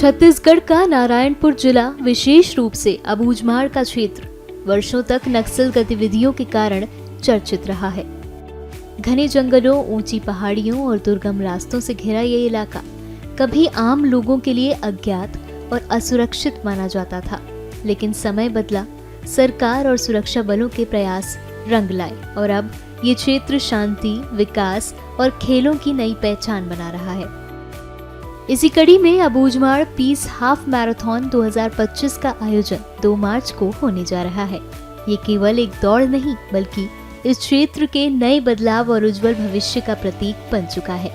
छत्तीसगढ़ का नारायणपुर जिला विशेष रूप से अबूझमाड़ का क्षेत्र वर्षों तक नक्सल गतिविधियों के कारण चर्चित रहा है। घने जंगलों, ऊंची पहाड़ियों और दुर्गम रास्तों से घिरा ये इलाका कभी आम लोगों के लिए अज्ञात और असुरक्षित माना जाता था, लेकिन समय बदला, सरकार और सुरक्षा बलों के प्रयास रंग लाए और अब ये क्षेत्र शांति, विकास और खेलों की नई पहचान बना रहा है। इसी कड़ी में अबूझमाड़ पीस हाफ मैराथन 2025 का आयोजन 2 मार्च को होने जा रहा है। ये केवल एक दौड़ नहीं, बल्कि इस क्षेत्र के नए बदलाव और उज्जवल भविष्य का प्रतीक बन चुका है।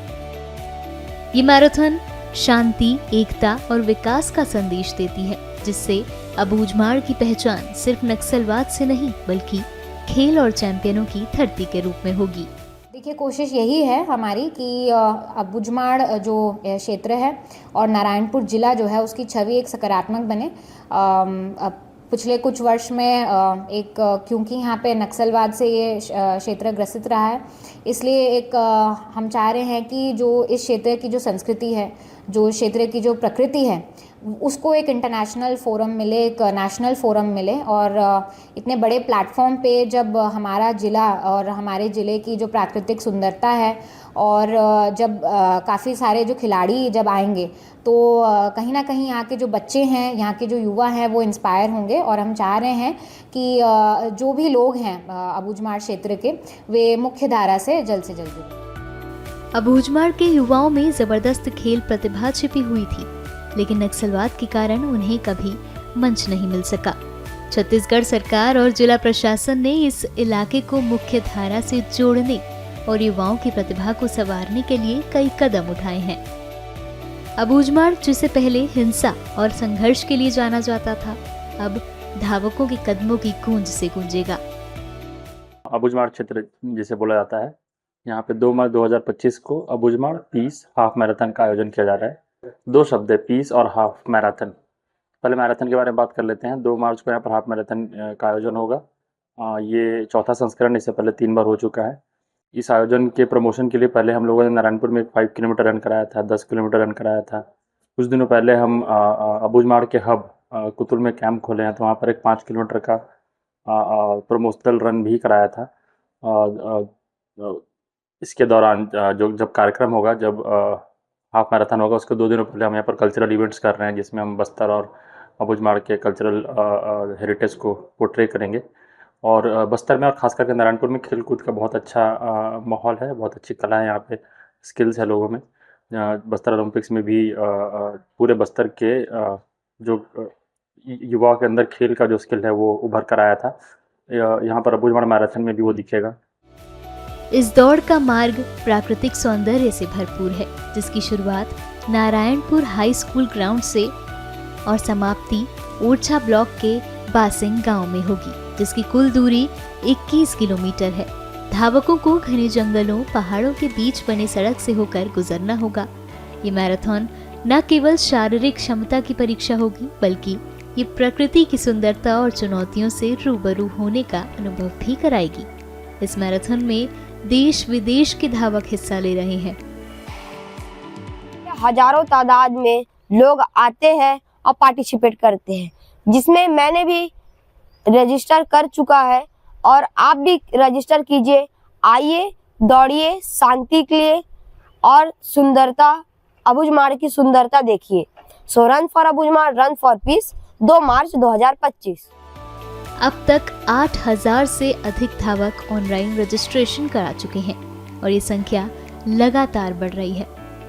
ये मैराथन शांति, एकता और विकास का संदेश देती है, जिससे अबूझमाड़ की पहचान सिर्फ नक्सलवाद से नहीं, बल्कि खेल और चैंपियनों की धरती के रूप में होगी। देखिए, कोशिश यही है हमारी कि अबूझमाड़ जो क्षेत्र है और नारायणपुर ज़िला जो है उसकी छवि एक सकारात्मक बने। पिछले कुछ वर्ष में क्योंकि यहाँ पे नक्सलवाद से ये क्षेत्र ग्रसित रहा है, इसलिए हम चाह रहे हैं कि जो इस क्षेत्र की जो संस्कृति है, जो क्षेत्र की जो प्रकृति है, उसको एक इंटरनेशनल फोरम मिले, एक नेशनल फोरम मिले। और इतने बड़े प्लेटफॉर्म पे जब हमारा ज़िला और हमारे ज़िले की जो प्राकृतिक सुंदरता है और जब काफ़ी सारे जो खिलाड़ी जब आएंगे, तो कहीं ना कहीं यहाँ के जो बच्चे हैं, यहाँ के जो युवा हैं, वो इंस्पायर होंगे। और हम चाह रहे हैं कि जो भी लोग हैं अबूझमाड़ क्षेत्र के, वे मुख्य धारा से जल्द जुड़ें। अबूझमाड़ के युवाओं में जबरदस्त खेल प्रतिभा छिपी हुई थी, लेकिन नक्सलवाद के कारण उन्हें कभी मंच नहीं मिल सका। छत्तीसगढ़ सरकार और जिला प्रशासन ने इस इलाके को मुख्य धारा से जोड़ने और युवाओं की प्रतिभा को संवारने के लिए कई कदम उठाए हैं। अबूझमाड़, जिसे पहले हिंसा और संघर्ष के लिए जाना जाता था, अब धावकों के कदमों की गूंज से गूंजेगा। अबूझमाड़ क्षेत्र जिसे बोला जाता है, यहाँ पे 2 मार्च 2025 को अबूझमाड़ पीस हाफ मैराथन का आयोजन किया जा रहा है। 2 शब्द है, पीस और हाफ मैराथन। पहले मैराथन के बारे में बात कर लेते हैं। 2 मार्च को यहाँ पर हाफ मैराथन का आयोजन होगा। ये चौथा संस्करण, इससे पहले 3 बार हो चुका है। इस आयोजन के प्रमोशन के लिए पहले हम लोगों ने नारायणपुर में 5 किलोमीटर रन कराया था, 10 किलोमीटर रन कराया था। कुछ दिनों पहले हम अबूझमाड़ के हब कुतुल में कैंप खोले हैं, तो वहाँ पर एक 5 किलोमीटर का प्रमोशनल रन भी कराया था। इसके दौरान जब कार्यक्रम होगा, जब हाफ मैराथन होगा, उसके 2 दिनों पहले हम यहाँ पर कल्चरल इवेंट्स कर रहे हैं, जिसमें हम बस्तर और अबूझमाड़ के कल्चरल हेरिटेज को पोर्ट्रे करेंगे। और बस्तर में और ख़ास करके नारायणपुर में खेल कूद का बहुत अच्छा माहौल है, बहुत अच्छी कला है, यहाँ पे स्किल्स है लोगों में। बस्तर ओलंपिक्स में भी पूरे बस्तर के जो युवाओं के अंदर खेल का जो स्किल है वो उभर कर आया था। यहाँ पर अबूझमाड़ मैराथन में भी वो दिखेगा। इस दौड़ का मार्ग प्राकृतिक सौंदर्य से भरपूर है, जिसकी शुरुआत नारायणपुर हाई स्कूल ग्राउंड से और समाप्ति ओरछा ब्लॉक के बासिंग गांव में होगी, जिसकी कुल दूरी 21 किलोमीटर है। धावकों को घने जंगलों, पहाड़ों के बीच बने सड़क से होकर गुजरना होगा। ये मैराथन न केवल शारीरिक क्षमता की परीक्षा होगी, बल्कि ये प्रकृति की सुंदरता और चुनौतियों से रूबरू होने का अनुभव भी कराएगी। इस मैराथन में देश विदेश के धावक हिस्सा ले रहे हैं। हजारों तादाद में लोग आते हैं और पार्टिसिपेट करते हैं, जिसमें मैंने भी रजिस्टर कर चुका है और आप भी रजिस्टर कीजिए। आइए, दौड़िए, शांति के लिए और सुंदरता, अबूझमाड़ की सुंदरता देखिए। So run for Abujhmad, run for peace, 2 March 2025। अब तक 8000 से अधिक धावक ऑनलाइन रजिस्ट्रेशन करा चुके हैं और ये संख्या लगातार बढ़ रही है।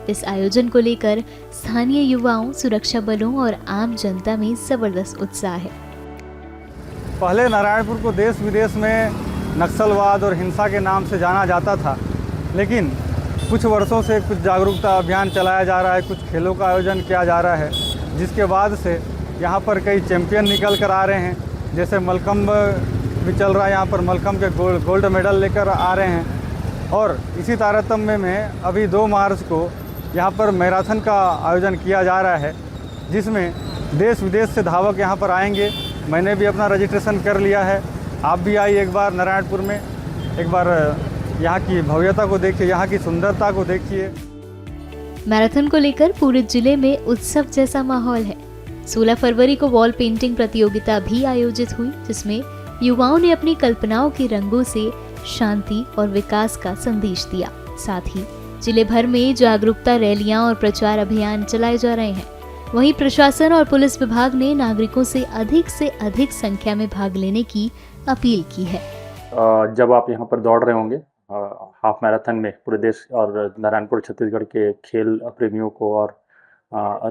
इस आयोजन को लेकर स्थानीय युवाओं, सुरक्षा बलों और आम जनता में जबरदस्त उत्साह है। पहले नारायणपुर को देश विदेश में नक्सलवाद और हिंसा के नाम से जाना जाता था, लेकिन कुछ वर्षों से कुछ जागरूकता अभियान चलाया जा रहा है, कुछ खेलों का आयोजन किया जा रहा है, जिसके बाद से यहाँ पर कई चैंपियन निकल कर आ रहे हैं। जैसे मलखम्ब भी चल रहा है, यहाँ पर मलखम्ब के गोल्ड मेडल लेकर आ रहे हैं। और इसी तारतम्य में अभी 2 मार्च को यहाँ पर मैराथन का आयोजन किया जा रहा है, जिसमें देश विदेश से धावक यहाँ पर आएंगे। मैंने भी अपना रजिस्ट्रेशन कर लिया है। आप भी आइए एक बार नारायणपुर में, एक बार यहाँ की भव्यता को देखिए, यहाँ की सुंदरता को देखिए। मैराथन को लेकर पूरे जिले में उत्सव जैसा माहौल है। 16 फरवरी को वॉल पेंटिंग प्रतियोगिता भी आयोजित हुई, जिसमें युवाओं ने अपनी कल्पनाओं के रंगों से शांति और विकास का संदेश दिया। साथ ही जिले भर में जागरूकता रैलियां और प्रचार अभियान चलाए जा रहे हैं। वहीं प्रशासन और पुलिस विभाग ने नागरिकों से अधिक संख्या में भाग लेने की अपील की है। जब आप यहाँ पर दौड़ रहे होंगे हाफ मैराथन में, पूरे देश और नारायणपुर छत्तीसगढ़ के खेल प्रेमियों को और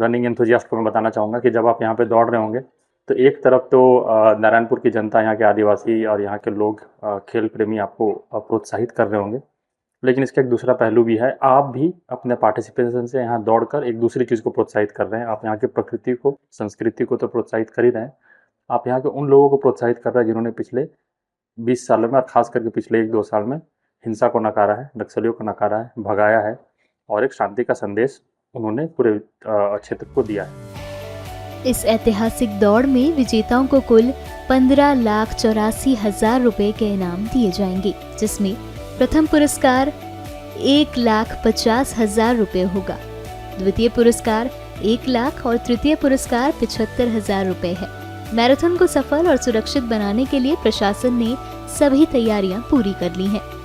रनिंग एंथुजियास्ट को मैं बताना चाहूँगा कि जब आप यहाँ पे दौड़ रहे होंगे तो एक तरफ तो नारायणपुर की जनता, यहाँ के आदिवासी और यहाँ के लोग खेल प्रेमी आपको प्रोत्साहित कर रहे होंगे, लेकिन इसका एक दूसरा पहलू भी है। आप भी अपने पार्टिसिपेशन से यहाँ दौड़कर एक दूसरी चीज़ को प्रोत्साहित कर रहे हैं। आप यहाँ की प्रकृति को, संस्कृति को तो प्रोत्साहित कर ही रहे हैं, आप यहाँ के उन लोगों को प्रोत्साहित कर रहे हैं जिन्होंने पिछले 20 सालों में और ख़ास करके पिछले 1-2 साल में हिंसा को नकारा है, नक्सलियों को नकारा है, भगाया है और एक शांति का संदेश उन्होंने पूरे क्षेत्र को दिया है। इस ऐतिहासिक दौड़ में विजेताओं को कुल 15,84,000 रुपए के इनाम दिए जाएंगे, जिसमें प्रथम पुरस्कार 1,50,000 रुपए होगा, द्वितीय पुरस्कार 1 लाख और तृतीय पुरस्कार 75,000 रुपए है। मैराथन को सफल और सुरक्षित बनाने के लिए प्रशासन ने सभी तैयारियां पूरी कर ली हैं।